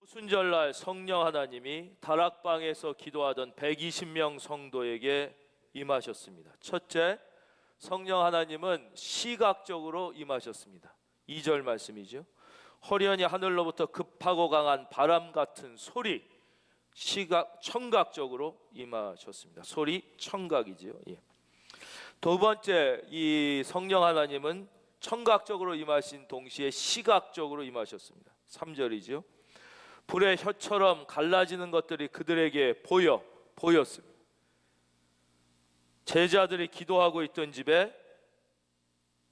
오순절날 성령 하나님이 다락방에서 기도하던 120명 성도에게 임하셨습니다. 첫째, 성령 하나님은 시각적으로 임하셨습니다. 2절 말씀이죠. 호련히 하늘로부터 급하고 강한 바람 같은 소리, 청각적으로 임하셨습니다. 소리, 청각이지요. 두 번째, 이 성령 하나님은 청각적으로 임하신 동시에 시각적으로 임하셨습니다. 3절이죠. 불의 혀처럼 갈라지는 것들이 그들에게 보였습니다. 제자들이 기도하고 있던 집에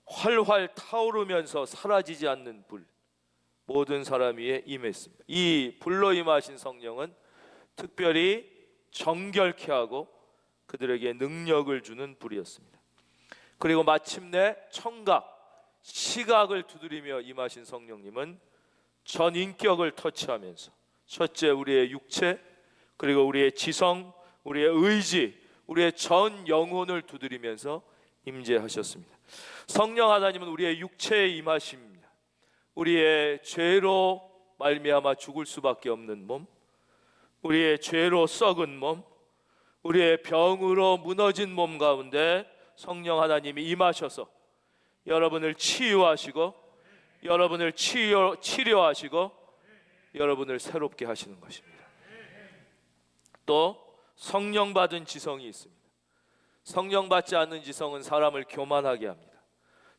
활활 타오르면서 사라지지 않는 불, 모든 사람 위에 임했습니다. 이 불로 임하신 성령은 특별히 정결케 하고 그들에게 능력을 주는 불이었습니다. 그리고 마침내 청각, 시각을 두드리며 임하신 성령님은 전인격을 터치하면서 첫째 우리의 육체, 그리고 우리의 지성, 우리의 의지, 우리의 전 영혼을 두드리면서 임재하셨습니다. 성령 하나님은 우리의 육체에 임하십니다. 우리의 죄로 말미암아 죽을 수밖에 없는 몸, 우리의 죄로 썩은 몸, 우리의 병으로 무너진 몸 가운데 성령 하나님이 임하셔서 여러분을 치유하시고 여러분을 치료하시고 여러분을 새롭게 하시는 것입니다. 또 성령 받은 지성이 있습니다. 성령 받지 않는 지성은 사람을 교만하게 합니다.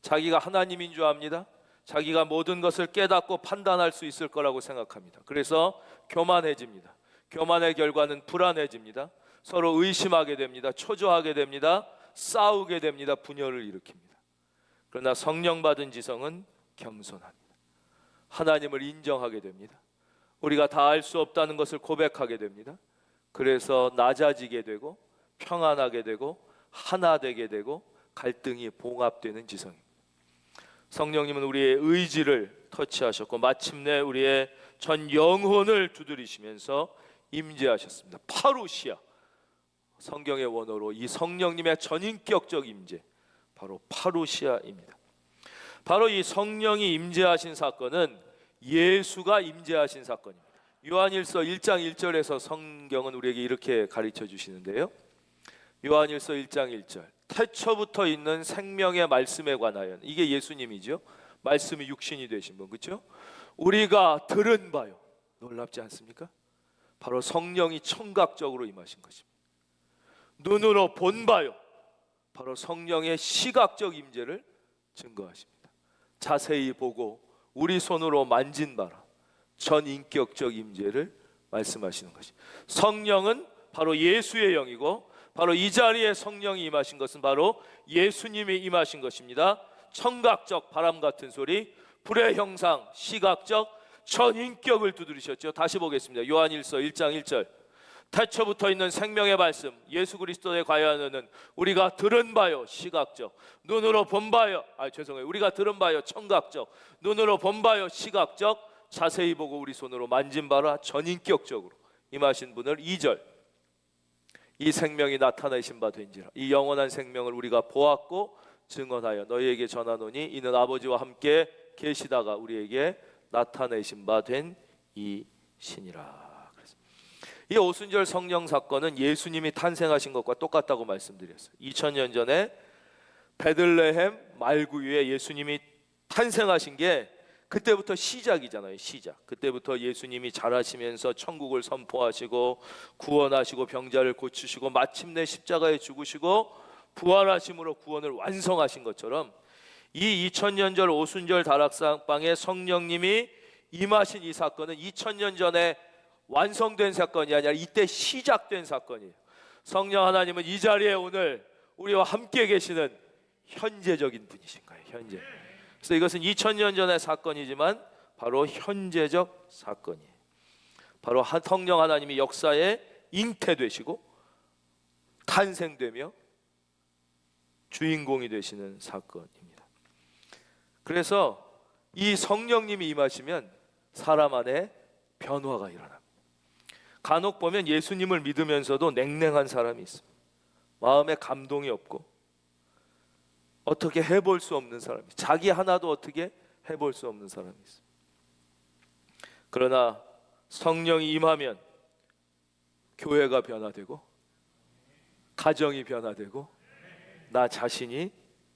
자기가 하나님인 줄 압니다. 자기가 모든 것을 깨닫고 판단할 수 있을 거라고 생각합니다. 그래서 교만해집니다. 교만의 결과는 불안해집니다. 서로 의심하게 됩니다. 초조하게 됩니다. 싸우게 됩니다. 분열을 일으킵니다. 그러나 성령 받은 지성은 겸손합니다. 하나님을 인정하게 됩니다. 우리가 다 알 수 없다는 것을 고백하게 됩니다. 그래서 낮아지게 되고 평안하게 되고 하나 되게 되고 갈등이 봉합되는 지성입니다. 성령님은 우리의 의지를 터치하셨고 마침내 우리의 전 영혼을 두드리시면서 임재하셨습니다. 파루시아, 성경의 원어로 이 성령님의 전인격적 임재, 바로 파루시아입니다. 바로 이 성령이 임재하신 사건은 예수가 임재하신 사건입니다. 요한일서 1장 1절에서 성경은 우리에게 이렇게 가르쳐 주시는데요. 요한일서 1장 1절, 태초부터 있는 생명의 말씀에 관하여, 이게 예수님이죠. 말씀이 육신이 되신 분, 그렇죠? 우리가 들은 바요, 놀랍지 않습니까? 바로 성령이 청각적으로 임하신 것입니다. 눈으로 본 바요, 바로 성령의 시각적 임재를 증거하십니다. 자세히 보고 우리 손으로 만진 바라, 전인격적 임재를 말씀하시는 것입니다. 성령은 바로 예수의 영이고 바로 이 자리에 성령이 임하신 것은 바로 예수님이 임하신 것입니다. 청각적 바람 같은 소리, 불의 형상, 시각적 전인격을 두드리셨죠. 다시 보겠습니다. 요한일서 1장 1절, 태초부터 있는 생명의 말씀, 예수 그리스도에 관하여는 우리가 들은 바요, 시각적, 눈으로 본 바요, 우리가 들은 바요, 청각적, 눈으로 본 바요, 시각적, 자세히 보고 우리 손으로 만진 바라, 전인격적으로 임하신 분을 2절, 이 생명이 나타내신 바 된지라, 이 영원한 생명을 우리가 보았고 증언하여 너희에게 전하노니 이는 아버지와 함께 계시다가 우리에게 나타내신 바 된 이 신이라. 이 오순절 성령 사건은 예수님이 탄생하신 것과 똑같다고 말씀드렸어요. 2000년 전에 베들레헴 말구유에 예수님이 탄생하신 게 그때부터 시작이잖아요. 시작. 그때부터 예수님이 자라시면서 천국을 선포하시고 구원하시고 병자를 고치시고 마침내 십자가에 죽으시고 부활하심으로 구원을 완성하신 것처럼 이 2000년 전 오순절 다락방에 성령님이 임하신 이 사건은 2000년 전에 완성된 사건이 아니라 이때 시작된 사건이에요. 성령 하나님은 이 자리에 오늘 우리와 함께 계시는 현재적인 분이신 거예요. 현재. 그래서 이것은 2000년 전의 사건이지만 바로 현재적 사건이에요. 바로 성령 하나님이 역사에 잉태되시고 탄생되며 주인공이 되시는 사건입니다. 그래서 이 성령님이 임하시면 사람 안에 변화가 일어납니다. 간혹 보면 예수님을 믿으면서도 냉랭한 사람이 있습니다. 마음에 감동이 없고 어떻게 해볼 수 없는 사람이, 자기 하나도 어떻게 해볼 수 없는 사람이 있습니다. 그러나 성령이 임하면 교회가 변화되고 가정이 변화되고 나 자신이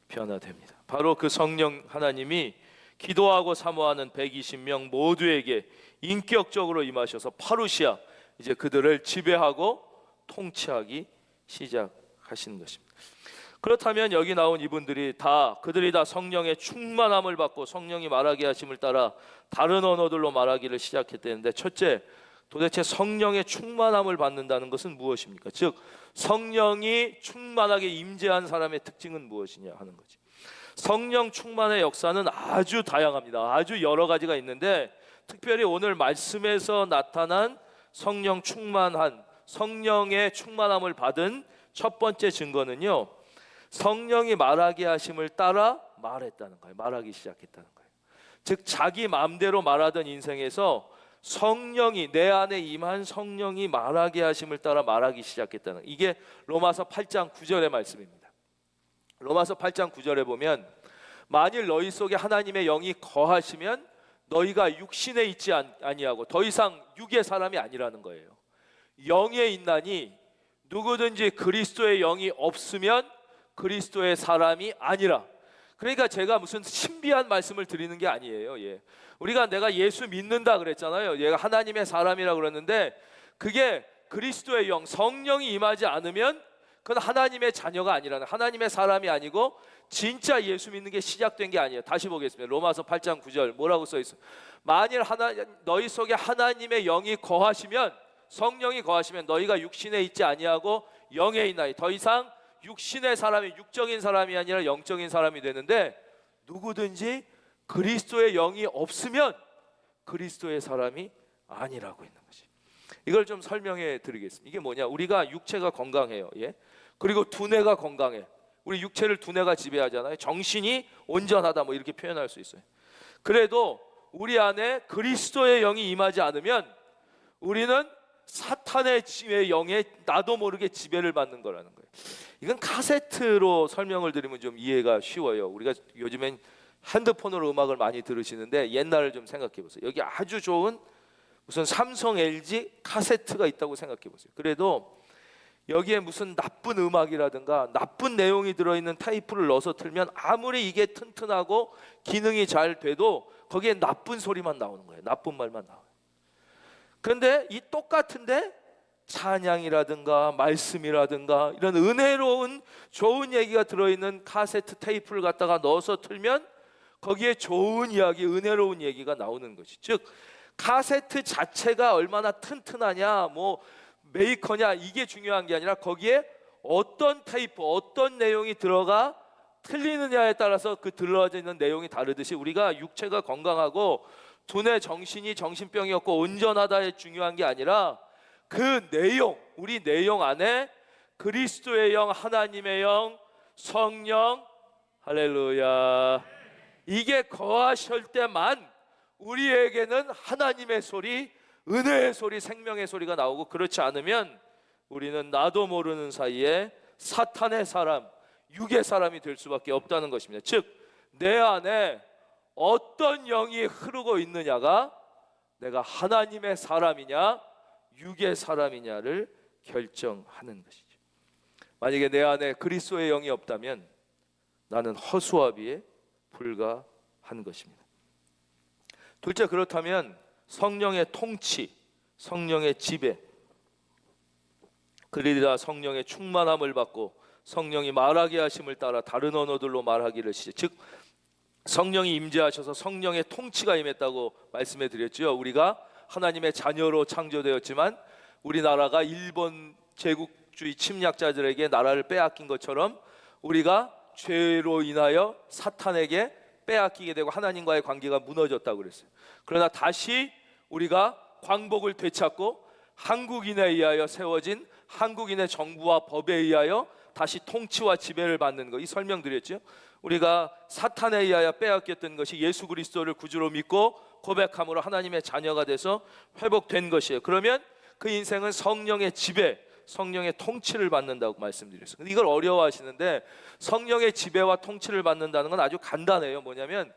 변화됩니다. 바로 그 성령 하나님이 기도하고 사모하는 120명 모두에게 인격적으로 임하셔서 파루시아, 이제 그들을 지배하고 통치하기 시작하시는 것입니다. 그렇다면 여기 나온 이분들이 그들이 다 성령의 충만함을 받고 성령이 말하게 하심을 따라 다른 언어들로 말하기를 시작했다는데, 첫째, 도대체 성령의 충만함을 받는다는 것은 무엇입니까? 즉 성령이 충만하게 임재한 사람의 특징은 무엇이냐 하는 거지. 성령 충만의 역사는 아주 다양합니다. 아주 여러 가지가 있는데, 특별히 오늘 말씀에서 나타난 성령 충만한, 성령의 충만함을 받은 첫 번째 증거는요, 성령이 말하게 하심을 따라 말했다는 거예요. 말하기 시작했다는 거예요. 즉 자기 마음대로 말하던 인생에서 성령이, 내 안에 임한 성령이 말하게 하심을 따라 말하기 시작했다는, 이게 로마서 8장 9절의 말씀입니다. 로마서 8장 9절에 보면, 만일 너희 속에 하나님의 영이 거하시면 너희가 육신에 있지 아니하고 더 이상 육의 사람이 아니라는 거예요. 영에 있나니 누구든지 그리스도의 영이 없으면 그리스도의 사람이 아니라. 그러니까 제가 무슨 신비한 말씀을 드리는 게 아니에요. 우리가 내가 예수 믿는다 그랬잖아요. 얘가 하나님의 사람이라고 그랬는데, 그게 그리스도의 영, 성령이 임하지 않으면 그건 하나님의 자녀가 아니라는, 하나님의 사람이 아니고 진짜 예수 믿는 게 시작된 게 아니에요. 다시 보겠습니다. 로마서 8장 9절 뭐라고 써 있어요? 만일 너희 속에 하나님의 영이 거하시면, 성령이 거하시면 너희가 육신에 있지 아니하고 영에 있나니, 더 이상 육신의 사람이, 육적인 사람이 아니라 영적인 사람이 되는데, 누구든지 그리스도의 영이 없으면 그리스도의 사람이 아니라고 있는 것이. 이걸 좀 설명해 드리겠습니다. 이게 뭐냐, 우리가 육체가 건강해요. 그리고 두뇌가 건강해. 우리 육체를 두뇌가 지배하잖아요. 정신이 온전하다, 뭐 이렇게 표현할 수 있어요. 그래도 우리 안에 그리스도의 영이 임하지 않으면 우리는 사탄의 영에 나도 모르게 지배를 받는 거라는 거예요. 이건 카세트로 설명을 드리면 좀 이해가 쉬워요. 우리가 요즘엔 핸드폰으로 음악을 많이 들으시는데, 옛날을 좀 생각해 보세요. 여기 아주 좋은 무슨 삼성, LG 카세트가 있다고 생각해 보세요. 그래도 여기에 무슨 나쁜 음악이라든가 나쁜 내용이 들어있는 테이프를 넣어서 틀면 아무리 이게 튼튼하고 기능이 잘 돼도 거기에 나쁜 소리만 나오는 거예요. 나쁜 말만 나와요. 그런데 이 똑같은데 찬양이라든가 말씀이라든가 이런 은혜로운 좋은 얘기가 들어있는 카세트 테이프를 갖다가 넣어서 틀면 거기에 좋은 이야기, 은혜로운 얘기가 나오는 것이. 즉 카세트 자체가 얼마나 튼튼하냐, 뭐 메이커냐, 이게 중요한 게 아니라 거기에 어떤 테이프, 어떤 내용이 들어가 틀리느냐에 따라서 그 들어지는 내용이 다르듯이, 우리가 육체가 건강하고 두뇌, 정신이 정신병이 없고 온전하다에 중요한 게 아니라 그 내용, 우리 내용 안에 그리스도의 영, 하나님의 영, 성령, 할렐루야, 이게 거하실 때만 우리에게는 하나님의 소리, 은혜의 소리, 생명의 소리가 나오고, 그렇지 않으면 우리는 나도 모르는 사이에 사탄의 사람, 육의 사람이 될 수밖에 없다는 것입니다. 즉 내 안에 어떤 영이 흐르고 있느냐가 내가 하나님의 사람이냐 육의 사람이냐를 결정하는 것이죠. 만약에 내 안에 그리스도의 영이 없다면 나는 허수아비에 불과한 것입니다. 둘째, 그렇다면 성령의 통치, 성령의 지배, 그들이 다 성령의 충만함을 받고 성령이 말하게 하심을 따라 다른 언어들로 말하기를 시작. 즉 성령이 임재하셔서 성령의 통치가 임했다고 말씀해 드렸죠. 우리가 하나님의 자녀로 창조되었지만 우리나라가 일본 제국주의 침략자들에게 나라를 빼앗긴 것처럼 우리가 죄로 인하여 사탄에게 빼앗기게 되고 하나님과의 관계가 무너졌다고 그랬어요. 그러나 다시 우리가 광복을 되찾고 한국인에 의하여 세워진 한국인의 정부와 법에 의하여 다시 통치와 지배를 받는 거, 이 설명드렸죠. 우리가 사탄에 의하여 빼앗겼던 것이 예수 그리스도를 구주로 믿고 고백함으로 하나님의 자녀가 돼서 회복된 것이에요. 그러면 그 인생은 성령의 지배, 성령의 통치를 받는다고 말씀드렸어요. 근데 이걸 어려워하시는데 성령의 지배와 통치를 받는다는 건 아주 간단해요. 뭐냐면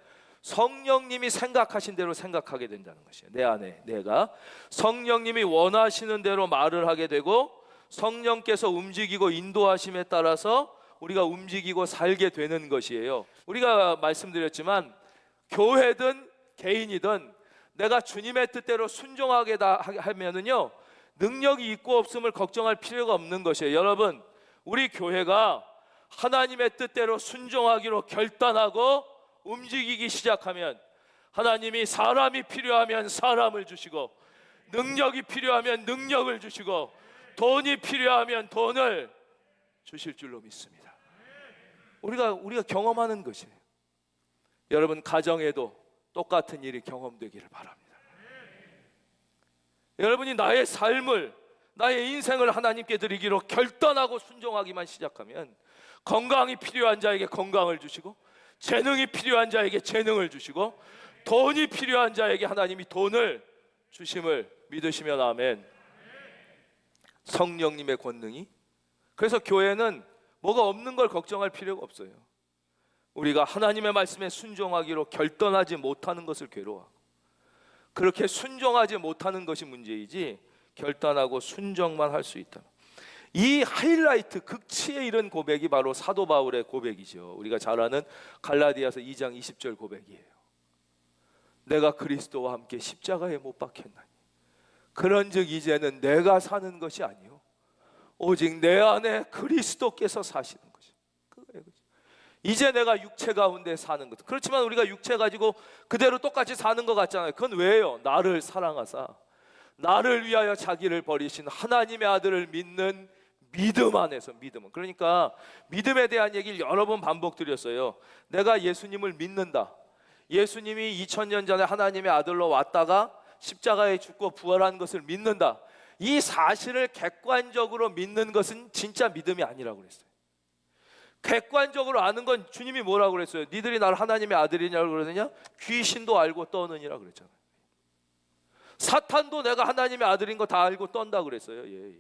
성령님이 생각하신 대로 생각하게 된다는 것이에요. 내 안에 내가 성령님이 원하시는 대로 말을 하게 되고 성령께서 움직이고 인도하심에 따라서 우리가 움직이고 살게 되는 것이에요. 우리가 말씀드렸지만 교회든 개인이든 내가 주님의 뜻대로 순종하게 하면은요, 능력이 있고 없음을 걱정할 필요가 없는 것이에요. 여러분, 우리 교회가 하나님의 뜻대로 순종하기로 결단하고 움직이기 시작하면 하나님이 사람이 필요하면 사람을 주시고 능력이 필요하면 능력을 주시고 돈이 필요하면 돈을 주실 줄로 믿습니다. 우리가 경험하는 것이에요. 여러분, 가정에도 똑같은 일이 경험되기를 바랍니다. 여러분이 나의 삶을, 나의 인생을 하나님께 드리기로 결단하고 순종하기만 시작하면 건강이 필요한 자에게 건강을 주시고 재능이 필요한 자에게 재능을 주시고 돈이 필요한 자에게 하나님이 돈을 주심을 믿으시면 아멘. 성령님의 권능이, 그래서 교회는 뭐가 없는 걸 걱정할 필요가 없어요. 우리가 하나님의 말씀에 순종하기로 결단하지 못하는 것을 괴로워하고, 그렇게 순종하지 못하는 것이 문제이지 결단하고 순종만 할 수 있다. 이 하이라이트, 극치에 이른 고백이 바로 사도 바울의 고백이죠. 우리가 잘 아는 갈라디아서 2장 20절 고백이에요. 내가 그리스도와 함께 십자가에 못 박혔나니 그런즉 이제는 내가 사는 것이 아니요 오직 내 안에 그리스도께서 사시는 것이. 그거예요. 이제 내가 육체 가운데 사는 것. 그렇지만 우리가 육체 가지고 그대로 똑같이 사는 것 같잖아요. 그건 왜요? 나를 사랑하사 나를 위하여 자기를 버리신 하나님의 아들을 믿는 믿음 안에서. 믿음은, 그러니까 믿음에 대한 얘기를 여러 번 반복드렸어요. 내가 예수님을 믿는다. 예수님이 2000년 전에 하나님의 아들로 왔다가 십자가에 죽고 부활한 것을 믿는다. 이 사실을 객관적으로 믿는 것은 진짜 믿음이 아니라고 그랬어요. 객관적으로 아는 건 주님이 뭐라고 그랬어요? 니들이 나를 하나님의 아들이냐고 그러느냐? 귀신도 알고 떠느니라 그랬잖아요. 사탄도 내가 하나님의 아들인 거 다 알고 떤다 그랬어요. 예.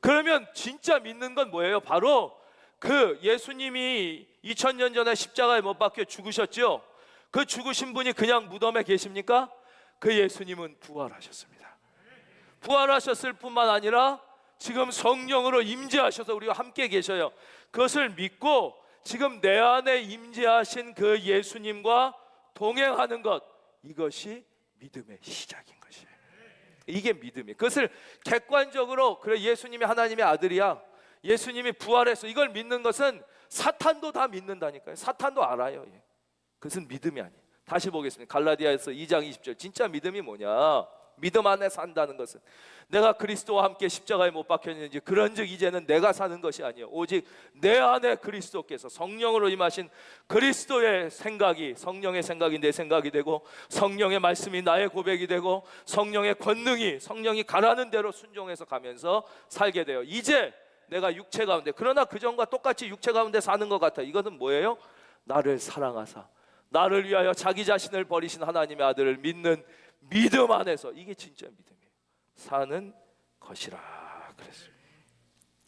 그러면 진짜 믿는 건 뭐예요? 바로 그 예수님이 2000년 전에 십자가에 못 박혀 죽으셨죠? 그 죽으신 분이 그냥 무덤에 계십니까? 그 예수님은 부활하셨습니다. 부활하셨을 뿐만 아니라 지금 성령으로 임재하셔서 우리와 함께 계셔요. 그것을 믿고 지금 내 안에 임재하신 그 예수님과 동행하는 것, 이것이 믿음의 시작인 것이에요. 이게 믿음이에요. 그것을 객관적으로, 그래 예수님이 하나님의 아들이야, 예수님이 부활했어, 이걸 믿는 것은 사탄도 다 믿는다니까요. 사탄도 알아요. 그것은 믿음이 아니에요. 다시 보겠습니다. 갈라디아서 2장 20절. 진짜 믿음이 뭐냐? 믿음 안에 산다는 것은 내가 그리스도와 함께 십자가에 못 박혔는지 그런즉 이제는 내가 사는 것이 아니요 오직 내 안에 그리스도께서, 성령으로 임하신 그리스도의 생각이, 성령의 생각이 내 생각이 되고 성령의 말씀이 나의 고백이 되고 성령의 권능이, 성령이 가라는 대로 순종해서 가면서 살게 돼요. 이제 내가 육체 가운데, 그러나 그전과 똑같이 육체 가운데 사는 것 같아. 이것은 뭐예요? 나를 사랑하사 나를 위하여 자기 자신을 버리신 하나님의 아들을 믿는 믿음 안에서, 이게 진짜 믿음이에요. 사는 것이라 그랬어요.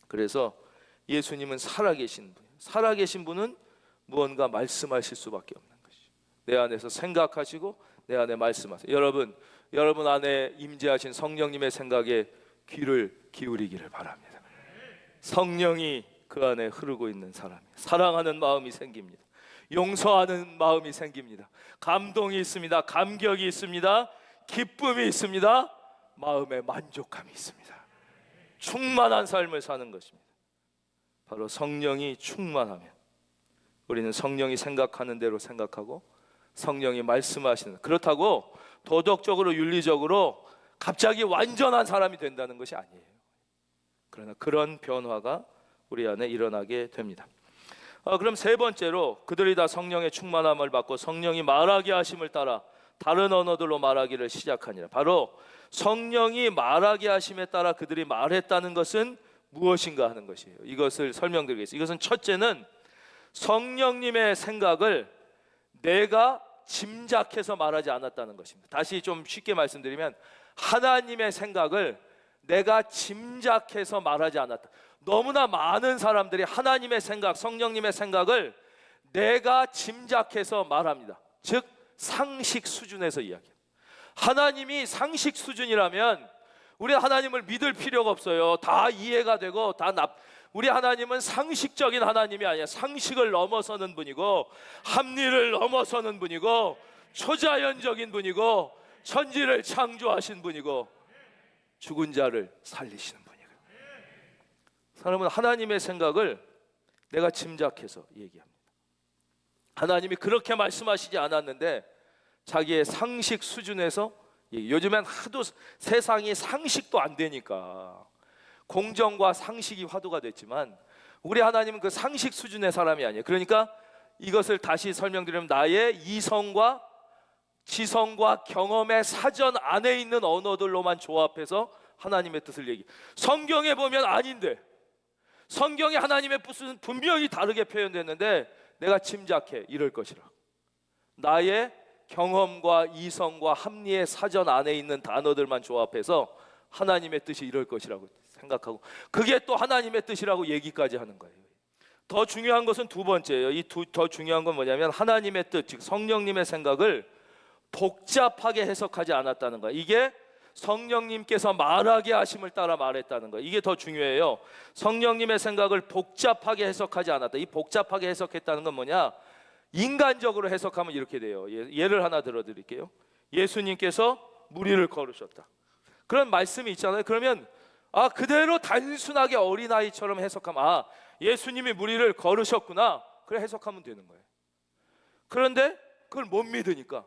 그래서 예수님은 살아계신 분이에요. 살아계신 분은 무언가 말씀하실 수밖에 없는 것이죠. 내 안에서 생각하시고 내 안에 말씀하세요. 여러분 안에 임재하신 성령님의 생각에 귀를 기울이기를 바랍니다. 성령이 그 안에 흐르고 있는 사람이 사랑하는 마음이 생깁니다. 용서하는 마음이 생깁니다. 감동이 있습니다. 감격이 있습니다. 기쁨이 있습니다. 마음의 만족감이 있습니다. 충만한 삶을 사는 것입니다. 바로 성령이 충만하면 우리는 성령이 생각하는 대로 생각하고 성령이 말씀하시는, 그렇다고 도덕적으로 윤리적으로 갑자기 완전한 사람이 된다는 것이 아니에요. 그러나 그런 변화가 우리 안에 일어나게 됩니다. 그럼 세 번째로, 그들이 다 성령의 충만함을 받고 성령이 말하게 하심을 따라 다른 언어들로 말하기를 시작하니라. 바로 성령이 말하게 하심에 따라 그들이 말했다는 것은 무엇인가 하는 것이에요. 이것을 설명드리겠습니다. 이것은 첫째는 성령님의 생각을 내가 짐작해서 말하지 않았다는 것입니다. 다시 좀 쉽게 말씀드리면 하나님의 생각을 내가 짐작해서 말하지 않았다. 너무나 많은 사람들이 하나님의 생각, 성령님의 생각을 내가 짐작해서 말합니다. 즉 상식 수준에서 이야기해요. 하나님이 상식 수준이라면 우리 하나님을 믿을 필요가 없어요. 다 이해가 되고 우리 하나님은 상식적인 하나님이 아니야. 상식을 넘어서는 분이고 합리를 넘어서는 분이고 초자연적인 분이고 천지를 창조하신 분이고 죽은 자를 살리시는 분이고. 사람은 하나님의 생각을 내가 짐작해서 얘기합니다. 하나님이 그렇게 말씀하시지 않았는데 자기의 상식 수준에서 요즘엔 하도 세상이 상식도 안 되니까 공정과 상식이 화두가 됐지만 우리 하나님은 그 상식 수준의 사람이 아니에요. 그러니까 이것을 다시 설명드리면 나의 이성과 지성과 경험의 사전 안에 있는 언어들로만 조합해서 하나님의 뜻을 얘기. 성경에 보면 아닌데 성경에 하나님의 뜻은 분명히 다르게 표현됐는데 내가 짐작해 이럴 것이라. 나의 경험과 이성과 합리의 사전 안에 있는 단어들만 조합해서 하나님의 뜻이 이럴 것이라고 생각하고 그게 또 하나님의 뜻이라고 얘기까지 하는 거예요. 더 중요한 것은 두 번째예요. 더 중요한 건 뭐냐면 하나님의 뜻, 즉 성령님의 생각을 복잡하게 해석하지 않았다는 거예요. 이게 성령님께서 말하게 하심을 따라 말했다는 거예요. 이게 더 중요해요. 성령님의 생각을 복잡하게 해석하지 않았다. 이 복잡하게 해석했다는 건 뭐냐? 인간적으로 해석하면 이렇게 돼요. 예를 하나 들어드릴게요. 예수님께서 무리를 걸으셨다. 그런 말씀이 있잖아요. 그러면 그대로 단순하게 어린아이처럼 해석하면 예수님이 무리를 걸으셨구나. 그래 해석하면 되는 거예요. 그런데 그걸 못 믿으니까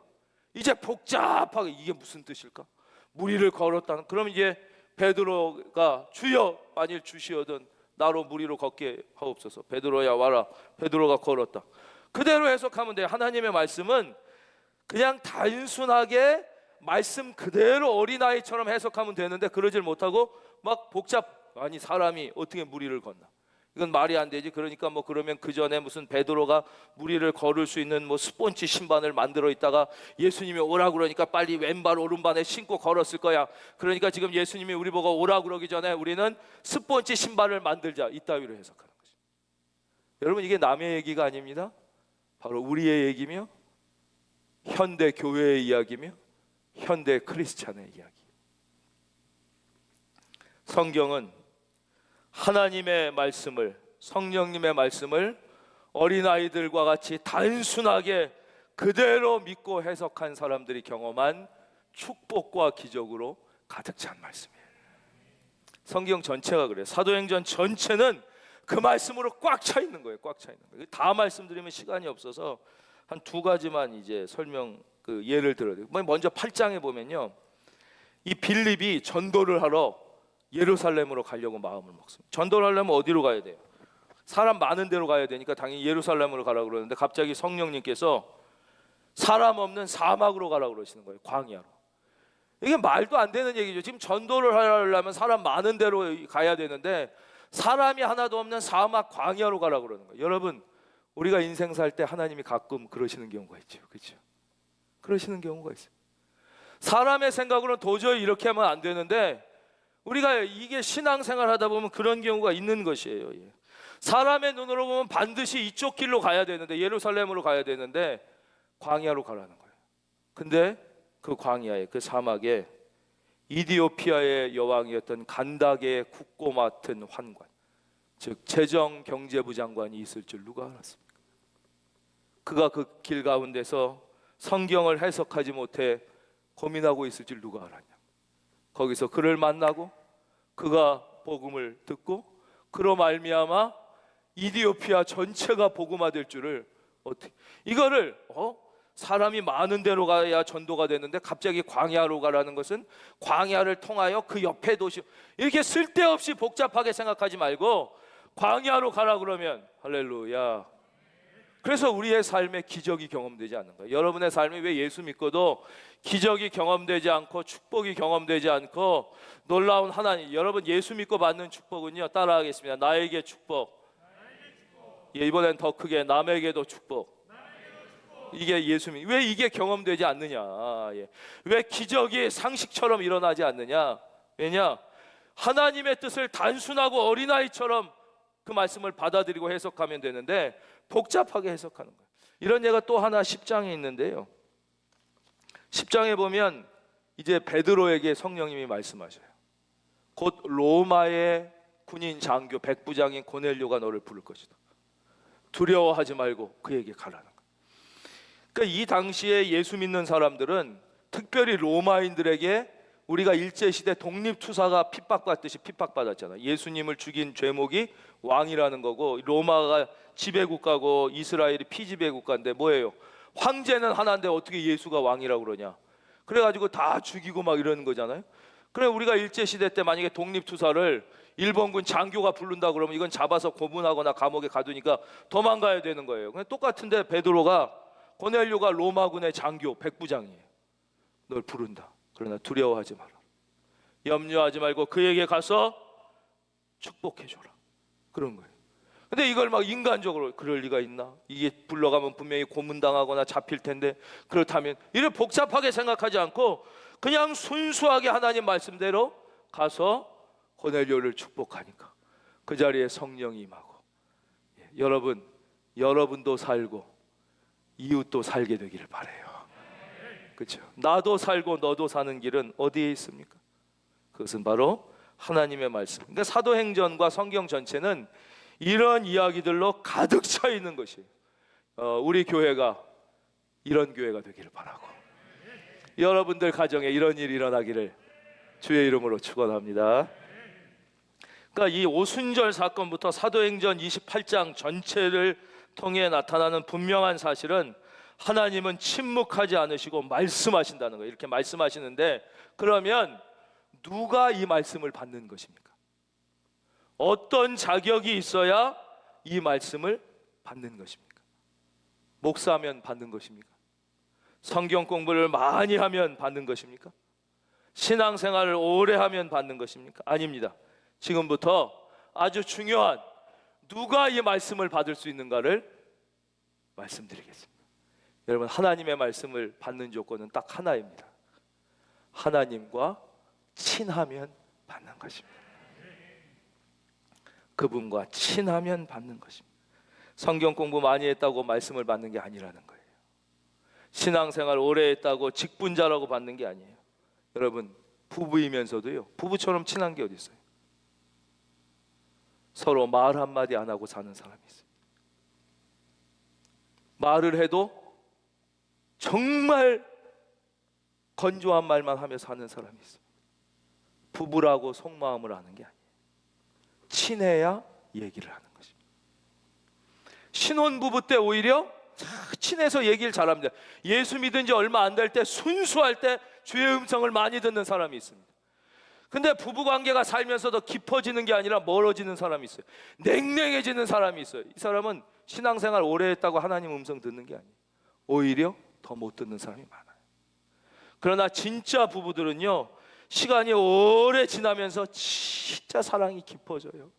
이제 복잡하게 이게 무슨 뜻일까? 무리를 걸었다는. 그럼 이제 베드로가 주여 만일 주시어든 나로 무리로 걷게 하옵소서. 베드로야 와라. 베드로가 걸었다. 그대로 해석하면 돼요. 하나님의 말씀은 그냥 단순하게 말씀 그대로 어린아이처럼 해석하면 되는데 그러질 못하고 막 아니 사람이 어떻게 무리를 걷나? 이건 말이 안 되지. 그러니까 그러면 그 전에 무슨 베드로가 무리를 걸을 수 있는 스폰지 신발을 만들어 있다가 예수님이 오라 그러니까 빨리 왼발 오른발에 신고 걸었을 거야. 그러니까 지금 예수님이 우리 보고 오라 그러기 전에 우리는 스폰지 신발을 만들자. 이따위로 해석하는 거죠. 여러분 이게 남의 얘기가 아닙니다. 바로 우리의 얘기며 현대 교회의 이야기며 현대 크리스찬의 이야기. 성경은 하나님의 말씀을, 성령님의 말씀을 어린아이들과 같이 단순하게 그대로 믿고 해석한 사람들이 경험한 축복과 기적으로 가득 찬 말씀이에요. 성경 전체가 그래요. 사도행전 전체는 그 말씀으로 꽉 차 있는 거예요. 꽉 차 있는 거예요. 다 말씀드리면 시간이 없어서 한 두 가지만 이제 예를 들어드릴게요. 먼저 8장에 보면요, 이 빌립이 전도를 하러 예루살렘으로 가려고 마음을 먹습니다. 전도를 하려면 어디로 가야 돼요? 사람 많은 데로 가야 되니까 당연히 예루살렘으로 가라고 그러는데 갑자기 성령님께서 사람 없는 사막으로 가라고 그러시는 거예요. 광야로. 이게 말도 안 되는 얘기죠. 지금 전도를 하려면 사람 많은 데로 가야 되는데 사람이 하나도 없는 사막 광야로 가라고 그러는 거예요. 여러분 우리가 인생 살 때 하나님이 가끔 그러시는 경우가 있죠. 그렇죠? 그러시는 경우가 있어요. 사람의 생각으로는 도저히 이렇게 하면 안 되는데 우리가 이게 신앙생활 하다 보면 그런 경우가 있는 것이에요. 사람의 눈으로 보면 반드시 이쪽 길로 가야 되는데 예루살렘으로 가야 되는데 광야로 가라는 거예요. 근데 그 광야에 그 사막에 이디오피아의 여왕이었던 간다게의 국고 맡은 환관, 즉 재정경제부 장관이 있을 줄 누가 알았습니까? 그가 그 길 가운데서 성경을 해석하지 못해 고민하고 있을 줄 누가 알았냐? 거기서 그를 만나고 그가 복음을 듣고 그로 말미암아 이디오피아 전체가 복음화될 줄을 어떻게 이거를 사람이 많은 데로 가야 전도가 되는데 갑자기 광야로 가라는 것은 광야를 통하여 그 옆에 도시 이렇게 쓸데없이 복잡하게 생각하지 말고 광야로 가라 그러면 할렐루야. 그래서 우리의 삶에 기적이 경험되지 않는 거예요. 여러분의 삶이 왜 예수 믿고도 기적이 경험되지 않고 축복이 경험되지 않고 놀라운 하나님, 여러분 예수 믿고 받는 축복은요, 따라하겠습니다. 나에게 축복. 이번엔 더 크게 남에게도 축복. 이게 예수 믿. 왜 이게 경험되지 않느냐? 왜 기적이 상식처럼 일어나지 않느냐? 왜냐? 하나님의 뜻을 단순하고 어린아이처럼 그 말씀을 받아들이고 해석하면 되는데 복잡하게 해석하는 거예요. 이런 예가 또 하나 10장에 있는데요. 10장에 보면 이제 베드로에게 성령님이 말씀하셔요. 곧 로마의 군인 장교 백부장인 고넬료가 너를 부를 것이다. 두려워하지 말고 그에게 가라는 거예요. 그러니까 이 당시에 예수 믿는 사람들은 특별히 로마인들에게 우리가 일제시대 독립투사가 핍박받듯이 핍박받았잖아요. 예수님을 죽인 죄목이 왕이라는 거고, 로마가 지배국가고 이스라엘이 피지배국가인데 뭐예요? 황제는 하나인데 어떻게 예수가 왕이라고 그러냐? 그래가지고 다 죽이고 막 이러는 거잖아요. 그래, 우리가 일제시대 때 만약에 독립투사를 일본군 장교가 부른다 그러면 이건 잡아서 고문하거나 감옥에 가두니까 도망가야 되는 거예요. 그냥 똑같은데 베드로가, 고넬료가 로마군의 장교 백부장이에요. 널 부른다. 그러나 두려워하지 마라. 염려하지 말고 그에게 가서 축복해줘라. 그런 거예요. 근데 이걸 막 인간적으로 그럴 리가 있나? 이게 불러가면 분명히 고문당하거나 잡힐 텐데, 그렇다면 이를 복잡하게 생각하지 않고 그냥 순수하게 하나님 말씀대로 가서 고넬료를 축복하니까 그 자리에 성령이 임하고, 여러분도 살고 이웃도 살게 되기를 바라요. 그렇죠? 나도 살고 너도 사는 길은 어디에 있습니까? 그것은 바로 하나님의 말씀. 그러니까 사도행전과 성경 전체는 이런 이야기들로 가득 차 있는 것이에요. 우리 교회가 이런 교회가 되기를 바라고, 여러분들 가정에 이런 일이 일어나기를 주의 이름으로 축원합니다. 그러니까 이 오순절 사건부터 사도행전 28장 전체를 통해 나타나는 분명한 사실은 하나님은 침묵하지 않으시고 말씀하신다는 거예요. 이렇게 말씀하시는데, 그러면 누가 이 말씀을 받는 것입니까? 어떤 자격이 있어야 이 말씀을 받는 것입니까? 목사하면 받는 것입니까? 성경 공부를 많이 하면 받는 것입니까? 신앙생활을 오래 하면 받는 것입니까? 아닙니다. 지금부터 아주 중요한, 누가 이 말씀을 받을 수 있는가를 말씀드리겠습니다. 여러분, 하나님의 말씀을 받는 조건은 딱 하나입니다. 하나님과 친하면 받는 것입니다. 그분과 친하면 받는 것입니다. 성경 공부 많이 했다고 말씀을 받는 게 아니라는 거예요. 신앙생활 오래 했다고 직분자라고 받는 게 아니에요. 여러분, 부부이면서도요, 부부처럼 친한 게 어디 있어요? 서로 말 한마디 안 하고 사는 사람이 있어요. 말을 해도 정말 건조한 말만 하며 사는 사람이 있어요. 부부라고 속마음을 아는 게 아니에요. 친해야 얘기를 하는 것입니다. 신혼부부 때 오히려 친해서 얘기를 잘합니다. 예수 믿은 지 얼마 안 될 때, 순수할 때 주의 음성을 많이 듣는 사람이 있습니다. 근데 부부관계가 살면서도 깊어지는 게 아니라 멀어지는 사람이 있어요. 냉랭해지는 사람이 있어요. 이 사람은 신앙생활 오래 했다고 하나님 음성 듣는 게 아니에요. 오히려 더 못 듣는 사람이 많아요. 그러나 진짜 부부들은요, 시간이 오래 지나면서 진짜 사랑이 깊어져요.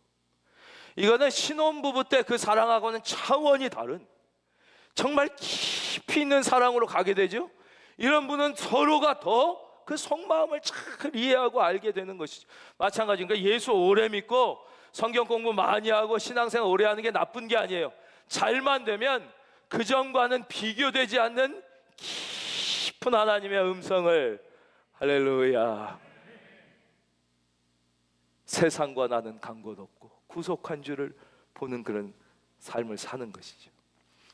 이거는 신혼부부 때 그 사랑하고는 차원이 다른, 정말 깊이 있는 사랑으로 가게 되죠. 이런 분은 서로가 더 그 속마음을 잘 이해하고 알게 되는 것이죠. 마찬가지니까 예수 오래 믿고 성경 공부 많이 하고 신앙생활 오래 하는 게 나쁜 게 아니에요. 잘만 되면 그 전과는 비교되지 않는 깊은 하나님의 음성을, 할렐루야, 세상과 나는 간 곳 없고 구속한 줄을 보는 그런 삶을 사는 것이죠.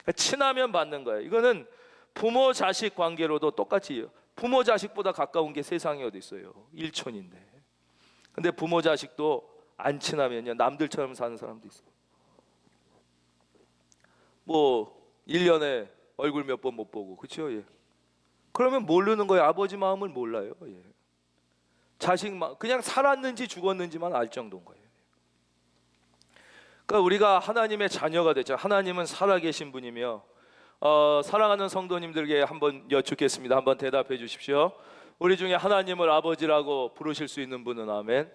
그러니까 친하면 받는 거예요. 이거는 부모 자식 관계로도 똑같이, 부모 자식보다 가까운 게 세상에 어디 있어요? 일촌인데. 근데 부모 자식도 안 친하면요, 남들처럼 사는 사람도 있어요. 뭐 1년에 얼굴 몇 번 못 보고, 그렇죠? 예. 그러면 모르는 거예요. 아버지 마음을 몰라요. 예. 자식 마음, 그냥 살았는지 죽었는지만 알 정도인 거예요. 그러니까 우리가 하나님의 자녀가 되죠. 하나님은 살아계신 분이며, 사랑하는 성도님들에게 한번 여쭙겠습니다. 한번 대답해 주십시오. 우리 중에 하나님을 아버지라고 부르실 수 있는 분은 아멘.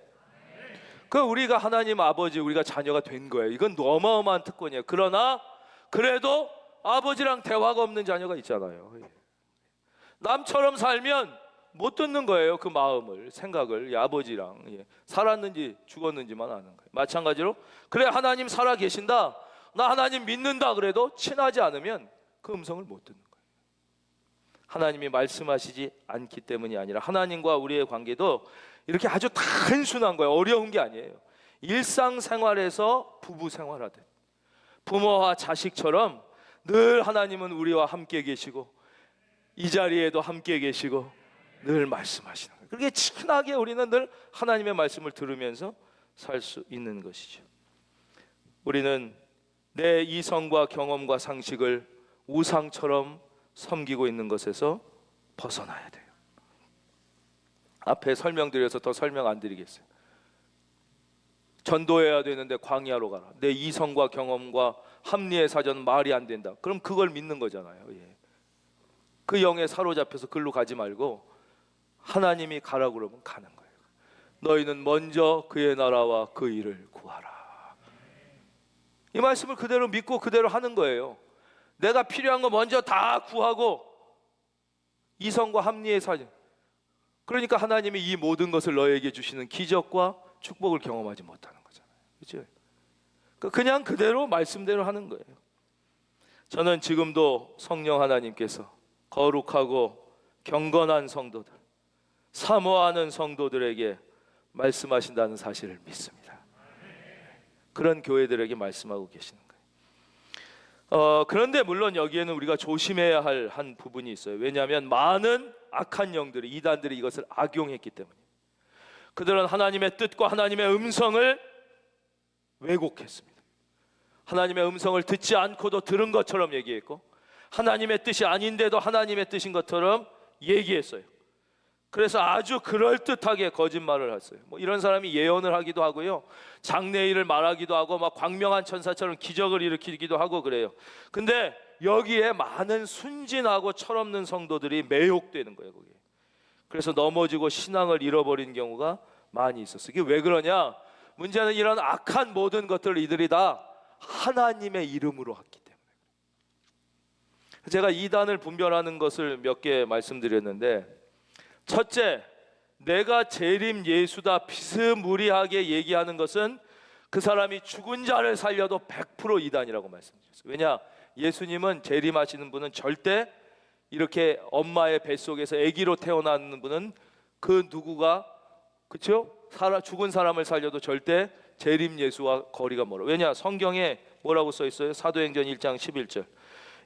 그 우리가 하나님 아버지, 우리가 자녀가 된 거예요. 이건 어마어마한 특권이에요. 그러나 그래도 아버지랑 대화가 없는 자녀가 있잖아요. 남처럼 살면 못 듣는 거예요. 그 마음을, 생각을. 아버지랑 살았는지 죽었는지만 아는 거예요. 마찬가지로, 그래 하나님 살아 계신다, 나 하나님 믿는다 그래도 친하지 않으면 그 음성을 못 듣는 거예요. 하나님이 말씀하시지 않기 때문이 아니라 하나님과 우리의 관계도 이렇게 아주 단순한 거예요. 어려운 게 아니에요. 일상생활에서 부부 생활하듯 부모와 자식처럼 늘 하나님은 우리와 함께 계시고 이 자리에도 함께 계시고 늘 말씀하시는 거예요. 그렇게 친하게 우리는 늘 하나님의 말씀을 들으면서 살 수 있는 것이죠. 우리는 내 이성과 경험과 상식을 우상처럼 섬기고 있는 것에서 벗어나야 돼요. 앞에 설명드려서 더 설명 안 드리겠어요. 전도해야 되는데 광야로 가라. 내 이성과 경험과 합리의 사전은 말이 안 된다. 그럼 그걸 믿는 거잖아요. 예. 그 영에 사로잡혀서 글로 가지 말고 하나님이 가라고 그러면 가는 거예요. 너희는 먼저 그의 나라와 그 일을 구하라. 이 말씀을 그대로 믿고 그대로 하는 거예요. 내가 필요한 거 먼저 다 구하고 이성과 합리의 사전. 그러니까 하나님이 이 모든 것을 너에게 주시는 기적과 축복을 경험하지 못하는 거잖아요. 그렇죠? 그냥 그대로 말씀대로 하는 거예요. 저는 지금도 성령 하나님께서 거룩하고 경건한 성도들, 사모하는 성도들에게 말씀하신다는 사실을 믿습니다. 그런 교회들에게 말씀하고 계시는 거예요. 그런데 물론 여기에는 우리가 조심해야 할 한 부분이 있어요. 왜냐하면 많은 악한 영들이, 이단들이 이것을 악용했기 때문입니다. 그들은 하나님의 뜻과 하나님의 음성을 왜곡했습니다. 하나님의 음성을 듣지 않고도 들은 것처럼 얘기했고, 하나님의 뜻이 아닌데도 하나님의 뜻인 것처럼 얘기했어요. 그래서 아주 그럴듯하게 거짓말을 했어요. 뭐 이런 사람이 예언을 하기도 하고요, 장래일을 말하기도 하고, 막 광명한 천사처럼 기적을 일으키기도 하고 그래요. 근데 여기에 많은 순진하고 철없는 성도들이 매혹되는 거예요, 거기에. 그래서 넘어지고 신앙을 잃어버린 경우가 많이 있었어요. 이게 왜 그러냐? 문제는 이런 악한 모든 것들을 이들이 다 하나님의 이름으로 했기 때문에. 제가 이단을 분별하는 것을 몇 개 말씀드렸는데, 첫째, 내가 재림 예수다 비스무리하게 얘기하는 것은 그 사람이 죽은 자를 살려도 100% 이단이라고 말씀드렸어요. 왜냐? 예수님은 재림하시는 분은 절대 이렇게 엄마의 뱃속에서 아기로 태어나는 분은 그 누구가, 그렇죠? 죽은 사람을 살려도 절대 재림 예수와 거리가 멀어. 왜냐? 성경에 뭐라고 써 있어요? 사도행전 1장 11절.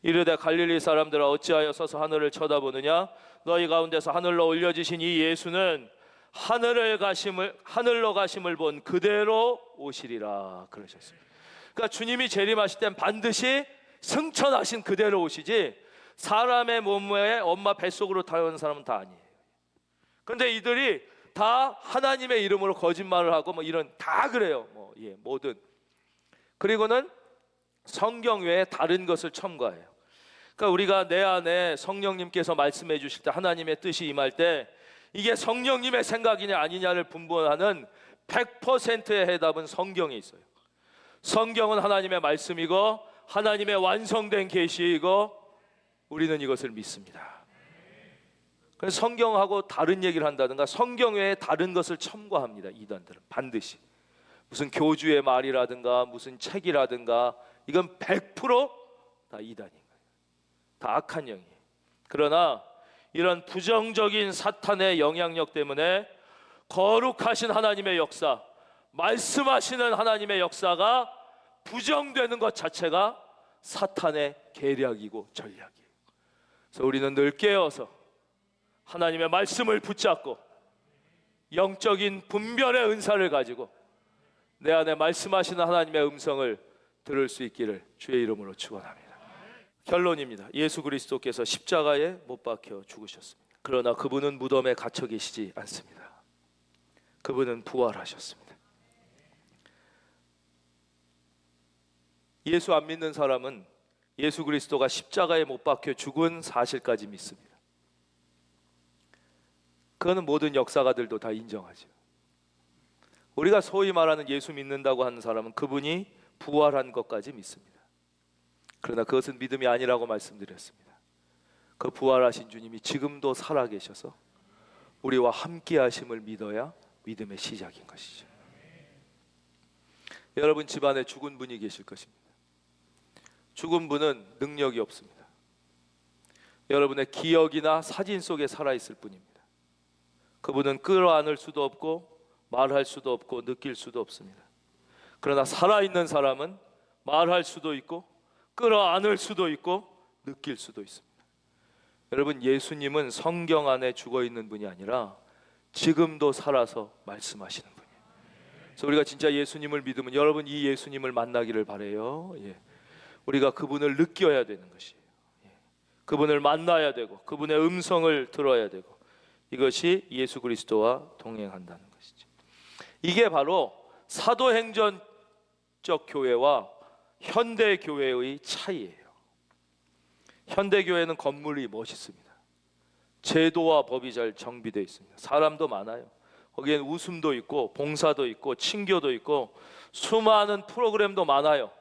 이르되 갈릴리 사람들아 어찌하여 서서 하늘을 쳐다보느냐? 너희 가운데서 하늘로 올려지신 이 예수는 하늘로 가심을 본 그대로 오시리라 그러셨습니다. 그러니까 주님이 재림하실 땐 반드시 승천하신 그대로 오시지, 사람의 몸에 엄마 뱃속으로 타오는 사람은 다 아니에요. 그런데 이들이 다 하나님의 이름으로 거짓말을 하고 뭐 이런 다 그래요. 뭐든. 그리고는 성경 외에 다른 것을 첨가해요. 그러니까 우리가 내 안에 성령님께서 말씀해 주실 때, 하나님의 뜻이 임할 때 이게 성령님의 생각이냐 아니냐를 분별하는 100%의 해답은 성경에 있어요. 성경은 하나님의 말씀이고 하나님의 완성된 계시이고 우리는 이것을 믿습니다. 그래서 성경하고 다른 얘기를 한다든가 성경 외에 다른 것을 첨가합니다. 이단들은 반드시 무슨 교주의 말이라든가 무슨 책이라든가, 이건 100%다 이단인 거예요. 다 악한 영이에요. 그러나 이런 부정적인 사탄의 영향력 때문에 거룩하신 하나님의 역사, 말씀하시는 하나님의 역사가 부정되는 것 자체가 사탄의 계략이고 전략이에요. 그래서 우리는 늘 깨어서 하나님의 말씀을 붙잡고 영적인 분별의 은사를 가지고 내 안에 말씀하시는 하나님의 음성을 들을 수 있기를 주의 이름으로 축원합니다. 결론입니다. 예수 그리스도께서 십자가에 못 박혀 죽으셨습니다. 그러나 그분은 무덤에 갇혀 계시지 않습니다. 그분은 부활하셨습니다. 예수 안 믿는 사람은 예수 그리스도가 십자가에 못 박혀 죽은 사실까지 믿습니다. 그거는 모든 역사가들도 다 인정하죠. 우리가 소위 말하는 예수 믿는다고 하는 사람은 그분이 부활한 것까지 믿습니다. 그러나 그것은 믿음이 아니라고 말씀드렸습니다. 그 부활하신 주님이 지금도 살아계셔서 우리와 함께 하심을 믿어야 믿음의 시작인 것이죠. 여러분 집안에 죽은 분이 계실 것입니다. 죽은 분은 능력이 없습니다. 여러분의 기억이나 사진 속에 살아있을 뿐입니다. 그분은 끌어안을 수도 없고 말할 수도 없고 느낄 수도 없습니다. 그러나 살아있는 사람은 말할 수도 있고 끌어안을 수도 있고 느낄 수도 있습니다. 여러분, 예수님은 성경 안에 죽어있는 분이 아니라 지금도 살아서 말씀하시는 분이에요. 그래서 우리가 진짜 예수님을 믿으면 여러분 이 예수님을 만나기를 바라요. 우리가 그분을 느껴야 되는 것이에요. 그분을 만나야 되고 그분의 음성을 들어야 되고, 이것이 예수 그리스도와 동행한다는 것이죠. 이게 바로 사도행전적 교회와 현대 교회의 차이예요. 현대 교회는 건물이 멋있습니다. 제도와 법이 잘 정비되어 있습니다. 사람도 많아요. 거기엔 웃음도 있고 봉사도 있고 친교도 있고 수많은 프로그램도 많아요.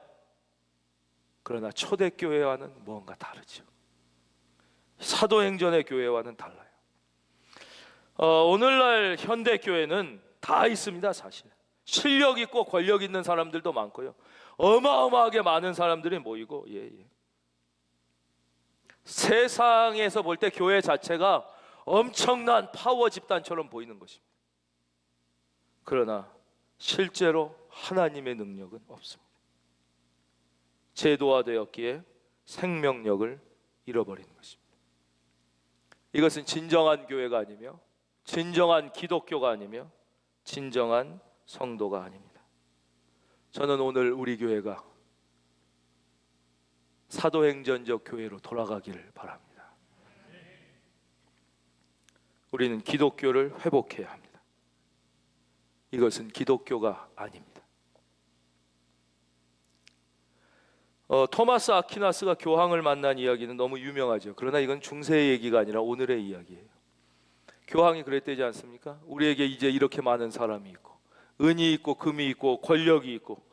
그러나 초대교회와는 뭔가 다르죠. 사도행전의 교회와는 달라요. 오늘날 현대교회는 다 있습니다. 사실 실력 있고 권력 있는 사람들도 많고요, 어마어마하게 많은 사람들이 모이고, 세상에서 볼 때 교회 자체가 엄청난 파워 집단처럼 보이는 것입니다. 그러나 실제로 하나님의 능력은 없습니다. 제도화되었기에 생명력을 잃어버리는 것입니다. 이것은 진정한 교회가 아니며 진정한 기독교가 아니며 진정한 성도가 아닙니다. 저는 오늘 우리 교회가 사도행전적 교회로 돌아가기를 바랍니다. 우리는 기독교를 회복해야 합니다. 이것은 기독교가 아닙니다. 토마스 아퀴나스가 교황을 만난 이야기는 너무 유명하죠. 그러나 이건 중세의 얘기가 아니라 오늘의 이야기예요. 교황이 그랬대지 않습니까? 우리에게 이제 이렇게 많은 사람이 있고 은이 있고 금이 있고 권력이 있고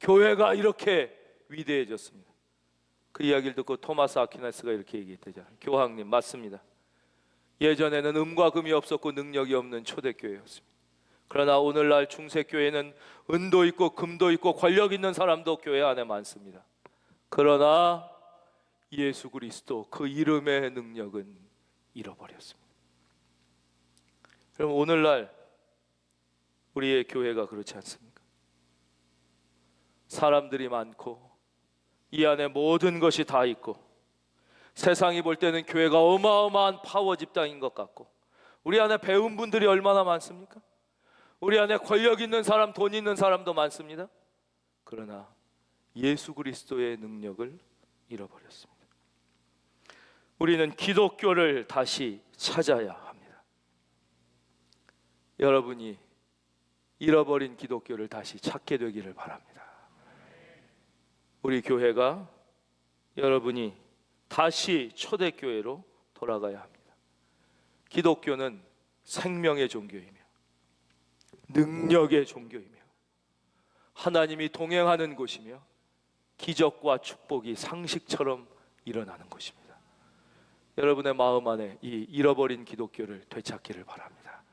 교회가 이렇게 위대해졌습니다. 그 이야기를 듣고 토마스 아퀴나스가 이렇게 얘기했대잖아요. 교황님, 맞습니다. 예전에는 음과 금이 없었고 능력이 없는 초대교회였습니다. 그러나 오늘날 중세교회는 은도 있고 금도 있고 권력 있는 사람도 교회 안에 많습니다. 그러나 예수 그리스도 그 이름의 능력은 잃어버렸습니다. 그럼 오늘날 우리의 교회가 그렇지 않습니까? 사람들이 많고 이 안에 모든 것이 다 있고 세상이 볼 때는 교회가 어마어마한 파워 집단인 것 같고, 우리 안에 배운 분들이 얼마나 많습니까? 우리 안에 권력 있는 사람, 돈 있는 사람도 많습니다. 그러나 예수 그리스도의 능력을 잃어버렸습니다. 우리는 기독교를 다시 찾아야 합니다. 여러분이 잃어버린 기독교를 다시 찾게 되기를 바랍니다. 우리 교회가, 여러분이 다시 초대교회로 돌아가야 합니다. 기독교는 생명의 종교이며 능력의 종교이며 하나님이 동행하는 곳이며 기적과 축복이 상식처럼 일어나는 곳입니다. 여러분의 마음 안에 이 잃어버린 기독교를 되찾기를 바랍니다.